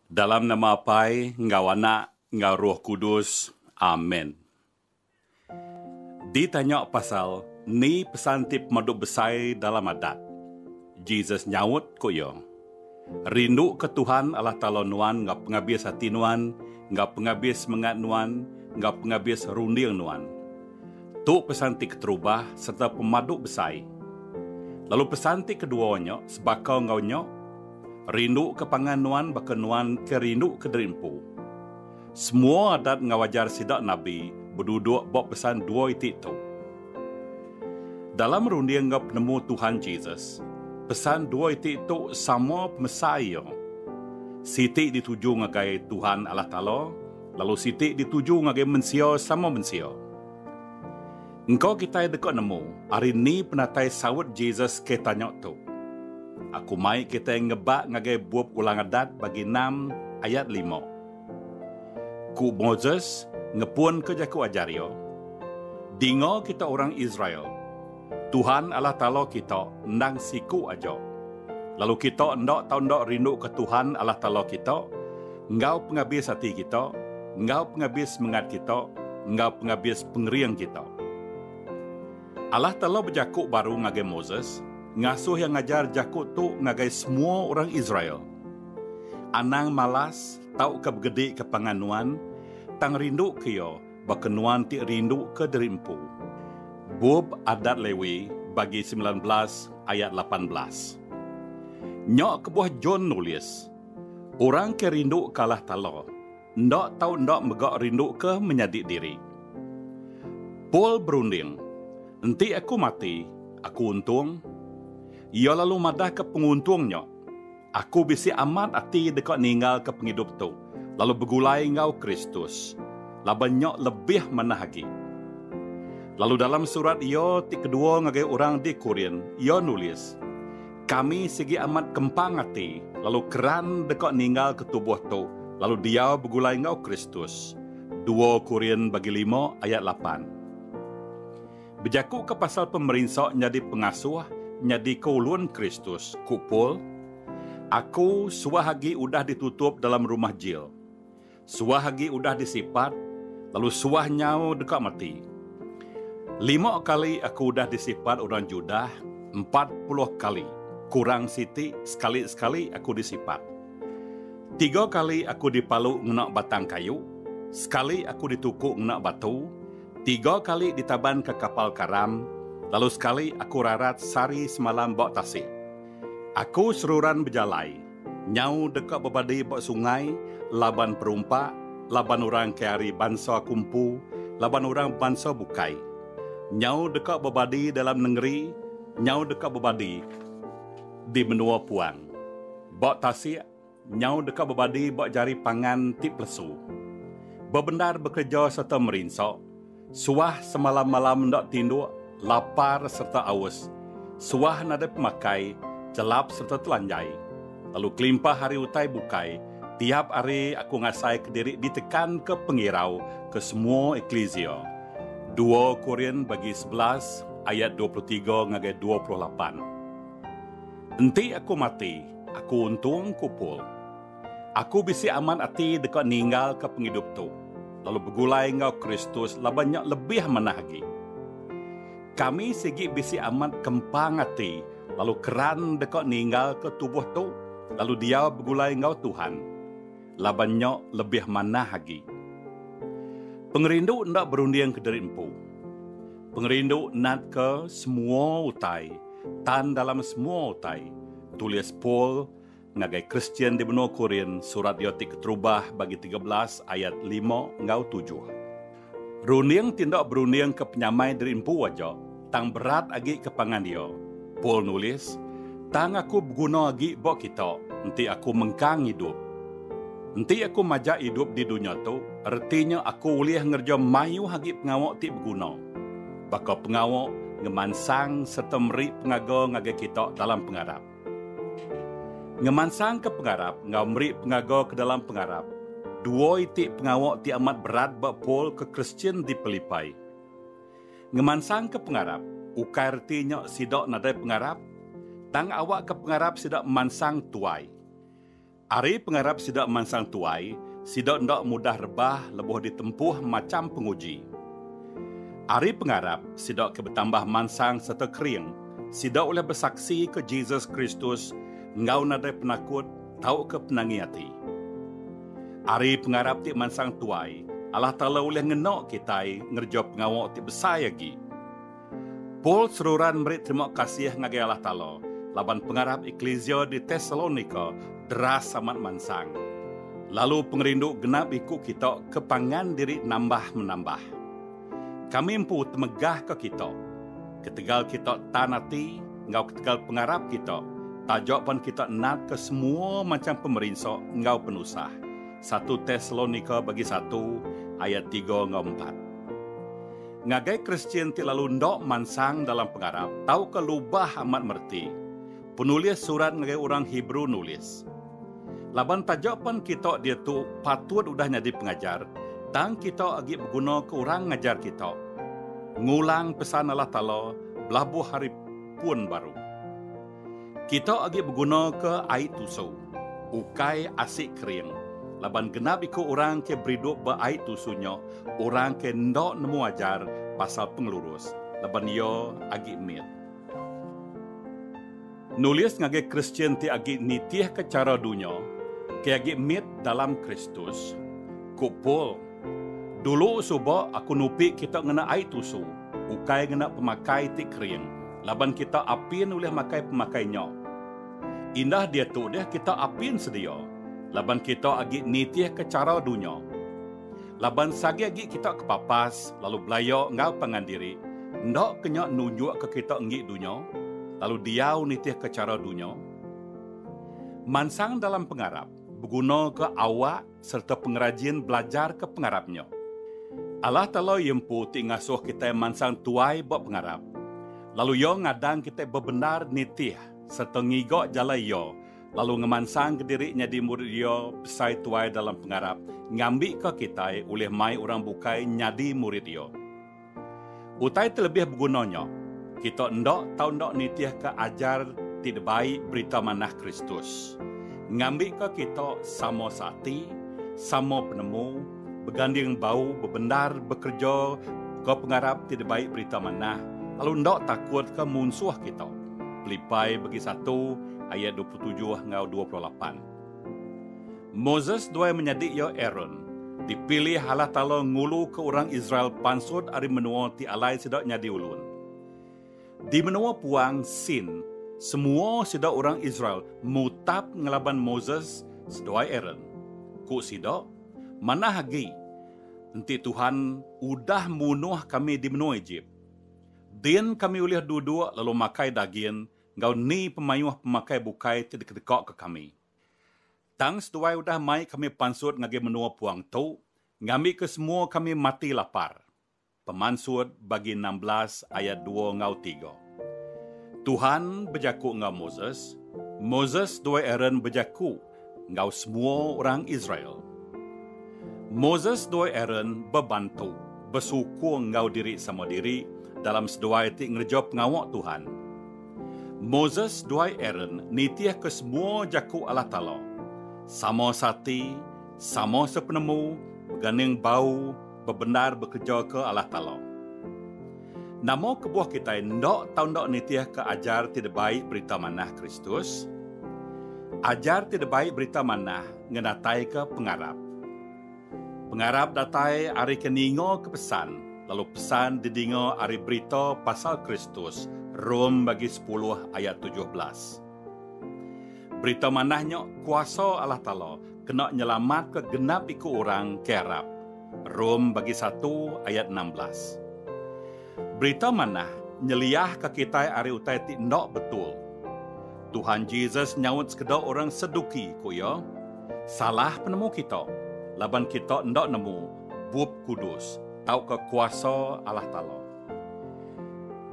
Dalam nama Pai, Ngau Anak, Ngau Roh Kudus. Amin. Ditanya pasal, ni pesan tip maduk besai dalam adat. Jesus nyawut ko yo. Rindu ke Tuhan Allah Ta'ala nuan, ngap pengabis hati nuan, ngap pengabis mengat nuan, ngap pengabis runding nuan. Tu pesan tip keterubah serta pemaduk besai. Lalu pesan tip keduanya, sebakau ngau nyok, rindu ke panganuan bakenuan ke rindu ke derimpu. Semua adat ngawajar sidak Nabi berduduk bok pesan dua itik tu. Dalam runding ngap penemu Tuhan Jesus, pesan dua itik tu sama pemesai. Sitik dituju ngagai Tuhan Allah Ta'ala, lalu sitik dituju ngagai mensia sama mensia. Engkau kita dekat nemu, hari ni penatai sawut Jesus ke tanya tu. Aku mai kita ngebak ngagai buap ulang adat bagi 6 ayat 5. Ku Moses ngepun ke jaku ajario. Dingo kita orang Israel. Tuhan Allah Ta'ala kita ndang siku aja. Lalu kita ndak tahu ndak rindu ke Tuhan Allah Ta'ala kita. Ngau pengabis hati kita. Ngau pengabis mengat kita. Ngau pengabis pengeriang kita. Allah Ta'ala berjaku baru ngagai Moses. Ngasuh yang ngajar jakut tu ngagai semua orang Israel. Anang malas, tau ke begede ke panganuan, tang rindu ke yo, bakenuan ti rindu ke derimpu. Bub adat Lewi bagi 19 ayat 18. Nyok kebuah John nulis, orang ke rindu ke Allah Ta'ala, ndak tau ndak megak rindu ke menyadik diri. Paul berunding, enti aku mati, aku untung. Ia lalu madah ke penguntungnya. Aku bisi amat hati dekat ninggal ke penghidup tu. Lalu bergulai ngau Kristus. Labanyok lebih menahagi. Lalu dalam surat ia ti kedua ngagai orang di Korin, ia nulis, kami segi amat kempang hati, lalu keran dekat ninggal ke tubuh tu. Lalu dia bergulai ngau Kristus. 2 Korin bagi 5 ayat 8. Berjaku ke pasal pemerintah jadi pengasuh, nyadi keulun Kristus, kupul, aku suahagi udah ditutup dalam rumah jil. Suahagi udah disifat, lalu suah nyau dekat mati. 5 kali aku udah disifat orang Judah, 40 kali. Kurang siti, sekali-sekali aku disifat. 3 kali aku dipaluk ngenak batang kayu, sekali aku ditukuk ngenak batu, 3 kali ditaban ke kapal karam, lalu sekali aku rarat sari semalam bak tasik. Aku seruran berjalai, nyau dekat berbadi bak sungai, laban perumpak, laban orang keari bansa kumpu, laban orang bansa bukai. Nyau dekat berbadi dalam negeri, nyau dekat berbadi di benua puang. Bak tasik, nyau dekat berbadi bak jari pangan tip lesu. Berbendar bekerja serta merinsak, suah semalam-malam ndak tinduk, lapar serta aus, suah nada pemakai, celap serta telanjai. Lalu kelimpah hari utai bukai, tiap hari aku ngasai ke diri ditekan ke pengirau, ke semua eklesia. 2 Korin bagi 11 ayat 23 ngagai 28. Enti aku mati, aku untung kupul. Aku bisi aman hati dekat ninggal ke penghidup tu. Lalu bergulai ngau Kristus, labanyak lebih menahagi. Kami segi bisi amat kempang hati, lalu keran dekat ninggal ke tubuh tu, lalu dia bergulai ngau Tuhan. Labanyak lebih menahagi. Pengerindu ndak berundiang ke derimpu. Pengerindu nak ke semua utai, tan dalam semua utai. Tulis Paul ngagai Kristian di benua Korin, surat Yotik keterubah bagi 13 ayat 5 ngau 7. Runding tindak berunding ke penyamai derimpu wajah, tang berat agi ke pangan dia. Paul nulis, tang aku berguna agi bok kita, nanti aku mengkang hidup. Nanti aku majak hidup di dunia tu, artinya aku ulih ngerja mayu hagi pengawak ti berguna. Baka pengawak ngemansang serta meri pengaga ngagai kita dalam pengarap. Ngemansang ke pengarap, ngau meri pengaga ke dalam pengarap. 2 itik pengawak ti amat berat bak Paul ke Kristian di Pelipai. Ngemansang ke pengarap, ukai artinya sidak nadai pengarap, tang awak ke pengarap sidak mansang tuai. Ari pengarap sidak mansang tuai, sidak ndak mudah rebah lebuh ditempuh macam penguji. Ari pengarap sidak ke bertambah mansang serta kering, sidak oleh bersaksi ke Jesus Kristus, ngau nadai penakut, tahu ke penangi hati. Ari pengarap ti mansang tuai, Allah Ta'ala oleh ngenok kitai ngerjau pengawak ti besar lagi. Paul seruran merit terima kasih ngagai Allah Ta'ala, laban pengarap eklesia di Tesalonika deras amat mansang. Lalu pengerindu genap ikut kita kepangan diri nambah menambah. Kami empu temegah ke kita. Ketegal kita tanati, ngau ketegal pengarap kita. Tajak pun kita nat ke semua macam pemerintah ngau penusah. 1 Tesalonika bagi 1 ayat 3 ngau 4. Ngagai Kristian ti lalu ndok mansang dalam pengarap, tahu ke lubah amat merti. Penulis surat ngagai orang Hebrew nulis. Laban tajak pun kita dia tu patut udah jadi pengajar, dan kita agi berguna ke orang ngajar kita. Ngulang pesan Allah Ta'ala, belabuh hari pun baru. Kita agi berguna ke ait tusu, ukai asik kering. Laban genap ikut orang ke beridup berait tusunya, orang ke ndok nemu ajar pasal pengelurus. Laban yo agi mit. Nulis ngagai Kristian ti agi nitih ke cara dunia, ke agi mit dalam Kristus. Kupul. Dulu subuh aku nupi kita ngena ait tusu, ukai ngena pemakai ti kering. Laban kita apin oleh makai pemakainya. Indah dia tu dia kita apin sedia. Laban kita agi nitih ke cara dunia. Laban sagi agi kita kepapas, lalu belayak ngau pangandiri. Ndak kenyak nunjuk ke kita ngik dunia, lalu diau nitih ke cara dunia. Mansang dalam pengarap, berguna ke awak serta pengrajin belajar ke pengarapnya. Allah Ta'ala yempu ti ngasuh kita mansang tuai buat pengarap. Lalu yo ngadang kita bebenar nitih serta ngigok jala yo. Lalu ngemansang ke dirinya di murid yo besai tuai dalam pengarap, ngambil ke kita oleh mai orang bukai nyadi murid yo. Utai terlebih bergunanya, kita ndok tahu ndok nitih ke ajar tidak baik berita manah Kristus. Ngambil ke kita sama sati, sama penemu, berganding bau, bebenar, bekerja ke pengarap tidak baik berita manah, lalu ndok takut ke munsuh kita. Filipai bagi 1 ayat 27 ngau 28. Moses dua menyadik yo Aaron, dipilih Allah Ta'ala ngulu ke orang Israel pansud ari menua ti alai sidak nyadi ulun. Di menua puang Sin, semua sidak orang Israel mutap ngelaban Moses sedoi Aaron. Ku sidak, mana hagi, enti Tuhan udah munuh kami di menua Egypt. Din kami ulih duduk lalu makai daging, ngau ni pemayuh pemakai bukai tidak dekok ke kami. Tang seduai udah mai kami pansut ngagi menua puang tu, ngambil ke semua kami mati lapar. Pemansut bagi 16 ayat 2 ngau 3. Tuhan berjaku ngau Moses, Moses dua Aaron berjaku ngau semua orang Israel. Moses dua Aaron berbantu, bersyukur ngau diri sama diri dalam seduai ti ngerjau pengawak Tuhan. Moses dua Aaron nitih ke semua jaku Allah Ta'ala. Sama sati, sama sepenemu, berganding bau, bebenar bekerja ke Allah Ta'ala. Namo kebuah kita ndok tahu ndok nitih ke ajar tidak baik berita manah Kristus. Ajar tidak baik berita manah ngedatai ke pengarap. Pengarap datai ari keningo ke pesan, lalu pesan didingo ari berita pasal Kristus. Rom bagi 10 ayat 17. Berita manahnya kuasa Allah Ta'ala kena nyelamat ke genap ikut orang kerap. Rom bagi 1 ayat 16. Berita manah nyeliah ke kita ari utai ti ndok betul. Tuhan Yesus nyawut sekedar orang seduki ku ya. Salah penemu kita. Laban kita ndok nemu bub kudus. Tahu ke kuasa Allah Ta'ala.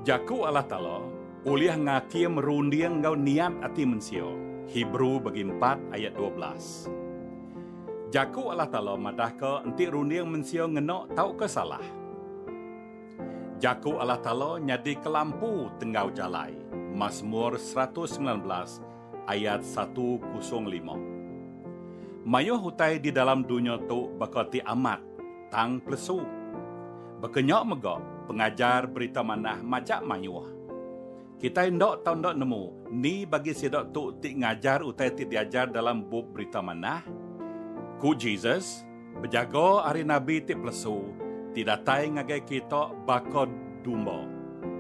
Jaku Allah Ta'ala, uliah ngaki merundiang ngau niat ati mensio. Hebrew bagi 4 ayat 12. Jaku Allah Ta'ala madah ke enti rundiang mensio ngenok tau ke salah. Jaku Allah Ta'ala nyadi ke lampu tenggau jalai. Mazmur 119 ayat 105. Mayuh hutai di dalam dunia tu bakal ti amat, tang plesu. Bekenyok megok, pengajar berita manah majak mayuh. Kita ndok tau ndok nemu, ni bagi sidok tu ti ngajar utai ti diajar dalam buk berita manah. Ku Jesus, berjaga hari Nabi ti plesu, ti datai ngagai kita bakal dumbo.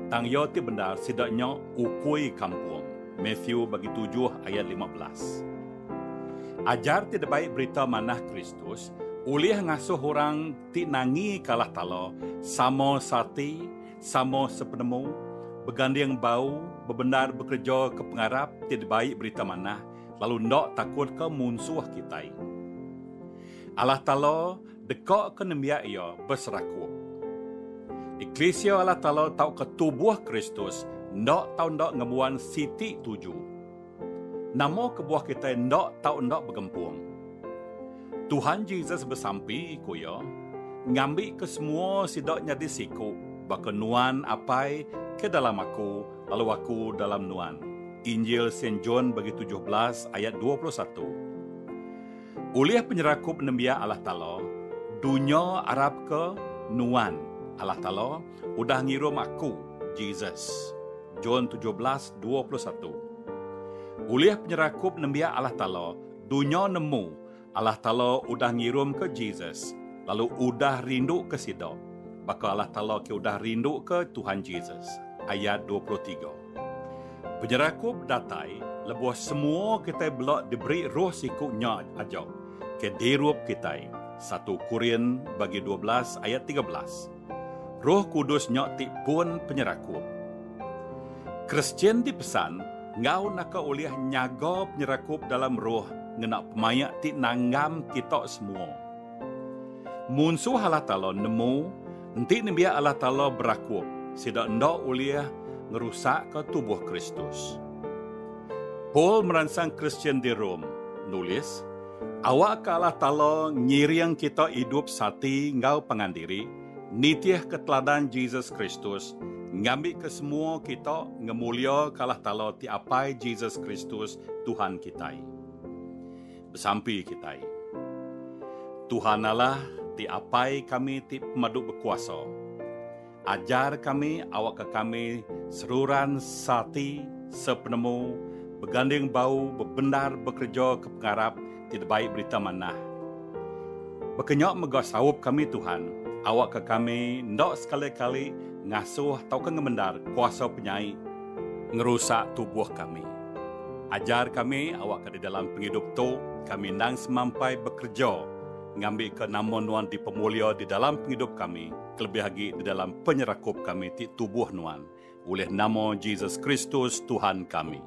Tang yo ti benar sidaknya ukui kampung. Matthew bagi 7 ayat 15. Ajar ti baik berita manah Kristus, ulih ngasuh orang ti nangi kalah talo, samo sati, samo sepenemu, beganding bau, bebenar bekerja ke pengarap ti baik berita manah, lalu ndok takut ke munsuh kita. Allah talo dekok ke nembia ia berserakup. Eklesia Allah talo tau ke tubuh Kristus, ndok tau ndok ngebuan siti 7. Namo kebuah kita ndok tau ndok bergempung. Tuhan Yesus bersampi kuya, ngambil ke semua sidoknya di siku, baka nuan apai ke dalam aku, lalu aku dalam nuan. Injil Saint John bagi 17 ayat 21. Uliah penyerakup nembia Allah Ta'ala, dunia Arab ke nuan Allah Ta'ala, udah ngirum aku, Jesus. John 17:21. Uliah penyerakup nembia Allah Ta'ala, dunia nemu Allah Ta'ala udah ngirum ke Jesus, lalu udah rindu ke sidok. Baka Allah Ta'ala ke udah rindu ke Tuhan Jesus. Ayat 23. Penyerakup datai, lebuh semua kita belak diberi roh sikuknya ajak. Ke dirup kita. 1 Korin bagi 12 ayat 13. Roh Kudus nyok pun penyerakup. Kristian dipesan, ngau naka uliah nyaga penyerakup dalam roh ngenak pemayak ti nanggam kita semua. Munsuh Allah Ta'ala nemu, nanti nembia Allah Ta'ala berakup, sidak ndak uliah ngerusak ke tubuh Kristus. Paul meransang Kristian di Rom, nulis, awak ke Allah Ta'ala ngiriang kita hidup sati ngau pengandiri, nitiah keteladan Jesus Kristus, ngambil ke semua kita ngemulia kalah Ta'ala ti apai Jesus Kristus Tuhan kita. Bersampi kita. Tuhan Allah ti apai kami ti pemadu berkuasa. Ajar kami awak ke kami seruran sati sepenemu beganding bau bebenar bekerja ke pengarap ti baik berita manah. Bekenyok megah sawup kami Tuhan, awak ke kami ndak sekali-kali ngasuh atau ke ngemendar kuasa penyai ngerusak tubuh kami. Ajar kami awak ke di dalam penghidup tu kami nang semampai bekerja ngambil ke nama nuan di pemulia di dalam penghidup kami, kelebih lagi di dalam penyerakup kami di tubuh nuan oleh nama Jesus Kristus Tuhan kami.